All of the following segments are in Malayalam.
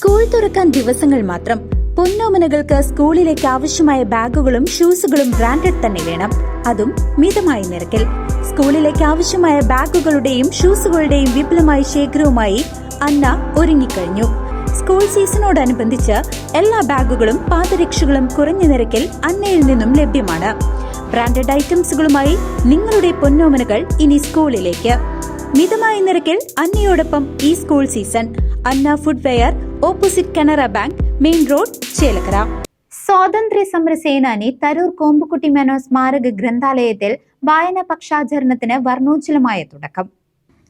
സ്കൂൾ തുറക്കാൻ ദിവസങ്ങൾ മാത്രം. പൊന്നോമനകൾക്ക് സ്കൂളിലേക്ക് ആവശ്യമായ ബാഗുകളും ഷൂസുകളും ബ്രാൻഡഡ് തന്നെ വേണം, അതും മിതമായ നിരക്കിൽ. സ്കൂളിലേക്ക് ആവശ്യമായ ബാഗുകളുടെയും ഷൂസുകളുടെയും വിപുലമായ ശേഖരവുമായി അന്ന ഒരുങ്ങിക്കഴിഞ്ഞു. സ്കൂൾ സീസണോടനുബന്ധിച്ച് എല്ലാ ബാഗുകളും പാദരക്ഷകളും കുറഞ്ഞ നിരക്കിൽ അന്നയിൽ നിന്നും ലഭ്യമാണ്. ബ്രാൻഡഡ് ഐറ്റംസുകളുമായി നിങ്ങളുടെ പൊന്നോമനകൾ ഇനി സ്കൂളിലേക്ക്. മിതമായ നിരക്കിൽ അന്നയോടൊപ്പം ഈ school season. Anna footwear, opposite Canara bank, main road, Chelakkara. സ്വാതന്ത്ര്യ സമര സേനാനി തരൂർ കോമ്പുകുട്ടി മേനോൻ സ്മാരക ഗ്രന്ഥാലയത്തിൽ വായനാ പക്ഷാചരണത്തിന് വർണ്ണോജ്വലമായ തുടക്കം.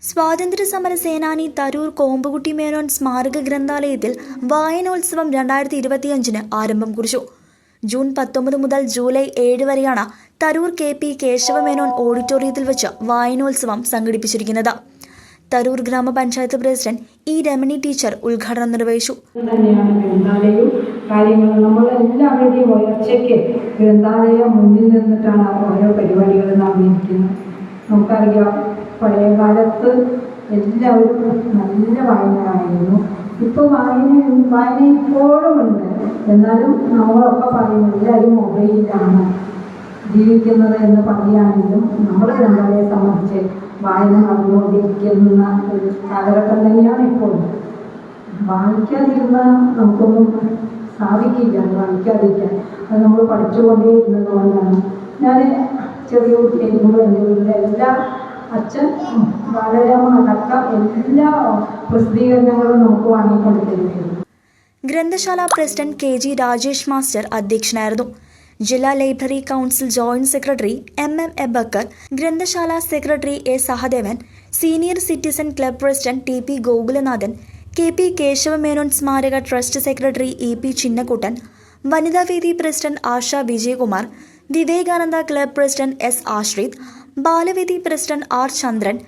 സ്വാതന്ത്ര്യ സമര സേനാനി തരൂർ കോമ്പുകുട്ടി മേനോൻ സ്മാരക ഗ്രന്ഥാലയത്തിൽ വായനോത്സവം 2025 ആരംഭം കുറിച്ചു. ജൂൺ 19 മുതൽ ജൂലൈ 7 വരെയാണ് തരൂർ KP കേശവമേനോൻ ഓഡിറ്റോറിയത്തിൽ വെച്ച് വായനോത്സവം സംഘടിപ്പിച്ചിരിക്കുന്നത്. തരൂർ ഗ്രാമപഞ്ചായത്ത് പ്രസിഡന്റ് E. രമണി ടീച്ചർ ഉദ്ഘാടനം നിർവഹിച്ചു. നമ്മളെല്ലാവരുടെയും ഉയർച്ചയ്ക്ക് ഗ്രന്ഥാലയം മുന്നിൽ നിന്നിട്ടാണ് ഓരോ പരിപാടികൾ നടന്നിരിക്കുന്നത്. നമുക്കറിയാം, പഴയ കാലത്ത് എല്ലാവരും നല്ല വായനയായിരുന്നു. ഇപ്പോൾ വായന ഇപ്പോഴും ഉണ്ട്. എന്നാലും നമ്മളൊക്കെ പറയുന്നത് എല്ലാവരും മൊബൈലിലാണ് ജീവിക്കുന്നത് എന്ന് പറയുകയാണെങ്കിലും നമ്മുടെ ഗ്രന്ഥാലയെ സംബന്ധിച്ച് വായന നടന്നുകൊണ്ടിരിക്കുന്ന ഒരു കാലഘട്ടം തന്നെയാണ് ഇപ്പോൾ. വായിക്കാതിരുന്നാൽ നമുക്കൊന്നും സാധിക്കില്ല. വായിക്കാതിരിക്കാൻ അത് നമ്മൾ പഠിച്ചുകൊണ്ടേ ഇരുന്നത് കൊണ്ടാണ്. ഞാൻ ചെറിയ കുട്ടിയായിരിക്കുമ്പോൾ എൻ്റെ വീട്ടിലെ എല്ലാ അച്ഛൻ ബാലരാമ അടക്കം എല്ലാ പ്രസിദ്ധീകരണങ്ങളും നമുക്ക് വാങ്ങിക്കൊടുത്തിരിക്കുന്നു. ഗ്രന്ഥശാല പ്രസിഡന്റ് KG രാജേഷ് മാസ്റ്റർ അധ്യക്ഷനായിരുന്നു. ജില്ലാ library council joint secretary MM Ebakkar, ഗ്രന്ഥശാല secretary A. Sahadevan, senior citizen club president TP Gokulanathan, KP Kesavamenon സ്മാരക ട്രസ്റ്റ് സെക്രട്ടറി EP ചിന്നക്കുട്ടൻ, വനിതാവേദി president Asha Vijayakumar, Vivekananda club president S. Ashrith, ബാലവേദി പ്രസിഡന്റ് R. ചന്ദ്രൻ,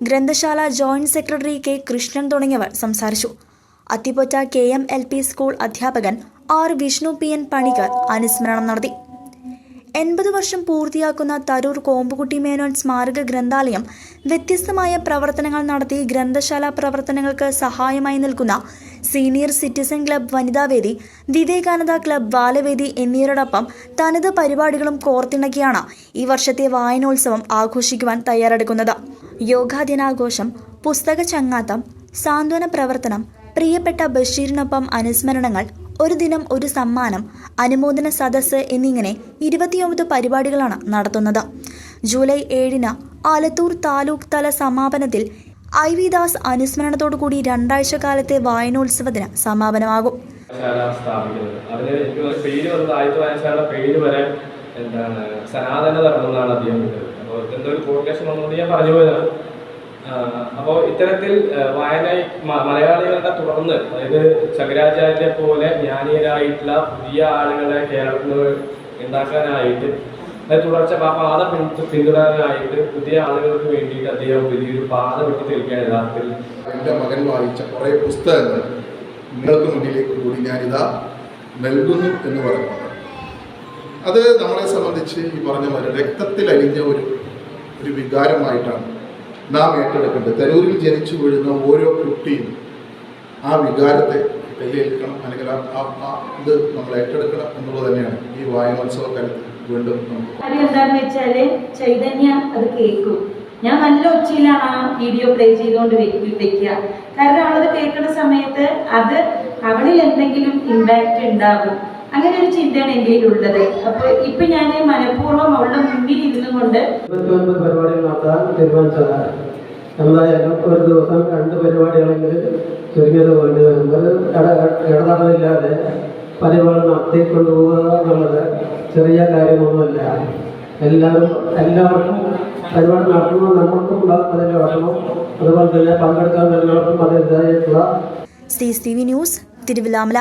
ഗ്രന്ഥശാല ജോയിന്റ് സെക്രട്ടറി K. കൃഷ്ണൻ തുടങ്ങിയവർ സംസാരിച്ചു. അത്തിപ്പൊറ്റ KM LP സ്കൂൾ അധ്യാപകൻ R. വിഷ്ണു PN പണിക്കർ അനുസ്മരണം നടത്തി. 80 വർഷം പൂർത്തിയാക്കുന്ന തരൂർ കോമ്പുകുട്ടി മേനോൻ സ്മാരക ഗ്രന്ഥാലയം വ്യത്യസ്തമായ പ്രവർത്തനങ്ങൾ നടത്തി ഗ്രന്ഥശാല പ്രവർത്തനങ്ങൾക്ക് സഹായമായി നിൽക്കുന്ന സീനിയർ സിറ്റിസൺ ക്ലബ് വനിതാവേദി, വിവേകാനന്ദ ക്ലബ് ബാലവേദി എന്നിവരോടൊപ്പം തനത് പരിപാടികളും കോർത്തിണക്കിയാണ് ഈ വർഷത്തെ വായനോത്സവം ആഘോഷിക്കുവാൻ തയ്യാറെടുക്കുന്നത്. യോഗാ ദിനാഘോഷം, പുസ്തക ചങ്ങാത്തം, സാന്ത്വന പ്രവർത്തനം, പ്രിയപ്പെട്ട ബഷീറിനൊപ്പം അനുസ്മരണങ്ങൾ, ഒരു ദിനം ഒരു സമ്മാനം, അനുമോദന സദസ്സ് എന്നിങ്ങനെ 29 പരിപാടികളാണ് നടത്തുന്നത്. ജൂലൈ 7 ആലത്തൂർ താലൂക്ക് തല സമാപനത്തിൽ IV ദാസ് അനുസ്മരണത്തോടുകൂടി 2 ആഴ്ച കാലത്തെ വായനോത്സവത്തിന് സമാപനമാകും. അപ്പോൾ ഇത്തരത്തിൽ വായന മലയാളികളുടെ തുടർന്ന്, അതായത് ശങ്കരാചാര്യരെ പോലെ ജ്ഞാനീയരായിട്ടുള്ള പുതിയ ആളുകളെ കേരളത്തിൽ ഉണ്ടാക്കാനായിട്ട്, അതായത് തുടർച്ച പാത പിന്തുടരാനായിട്ട് പുതിയ ആളുകൾക്ക് വേണ്ടിയിട്ട് അദ്ദേഹം വലിയൊരു പാത വെട്ടിത്തെളിക്കാൻ യഥാർത്ഥത്തിൽ എൻ്റെ മകൻ വായിച്ച കുറേ പുസ്തകങ്ങൾ നിങ്ങൾക്ക് മുന്നിലേക്ക് കൂടി ഞാനിതാ നൽകുന്നു എന്ന് പറയുന്നത്. അത് നമ്മളെ സംബന്ധിച്ച് ഈ പറഞ്ഞ പോലെ രക്തത്തിൽ അലിഞ്ഞ ഒരു വികാരമായിട്ടാണ് നാം ഏറ്റെടുക്കേണ്ടത്. തരൂരിൽ ജനിച്ചു വീഴുന്ന ഓരോ കുട്ടിയും ആ വികാരത്തെ കയ്യേൽക്കണം, അല്ലെങ്കിൽ ഇത് നമ്മൾ ഏറ്റെടുക്കണം എന്നുള്ളത് തന്നെയാണ് ഈ വായനോത്സവ കാലത്ത് വീണ്ടും എന്താണെന്ന് വെച്ചാല് ചൈതന്യ അത് കേൾക്കും. ഞാൻ നല്ല ഒച്ചയിലാണ് ആ വീഡിയോ പ്ലേ ചെയ്തുകൊണ്ട് വെക്കുക. കാരണം അവളത് കേൾക്കുന്ന സമയത്ത് അത് അവളിൽ എന്തെങ്കിലും ഇമ്പാക്റ്റ് ഉണ്ടാകും. അങ്ങനെ ഒരു ചിന്തയാണ് എൻ്റെ ഉള്ളത്. അപ്പോൾ ഇപ്പൊ ഞാൻ മനഃപൂർവ്വം അവളുടെ മുമ്പിൽ ഇരുന്നു കൊണ്ട് 29 പരിപാടികൾ നടത്താൻ തീരുമാനിച്ചതാണ്. എന്തായാലും ഒരു ദിവസം 2 പരിപാടികളെങ്കിലും ചുരുങ്ങിയത് വേണ്ടി വരുമ്പോൾ ഇടതടവില്ലാതെ പരിപാടി നടത്തിക്കൊണ്ടുപോകുക എന്നുള്ളത് ചെറിയ കാര്യമൊന്നുമല്ല. എല്ലാവർക്കും പരിപാടി നടത്തുമ്പോൾ നമ്മൾക്കും അതിൻ്റെ വിഷമം, അതുപോലെ തന്നെ പങ്കെടുക്കാൻ വരുന്നവർക്കും അതിൻ്റെതായിട്ടുള്ള. CCTV news, Thiruvallamala.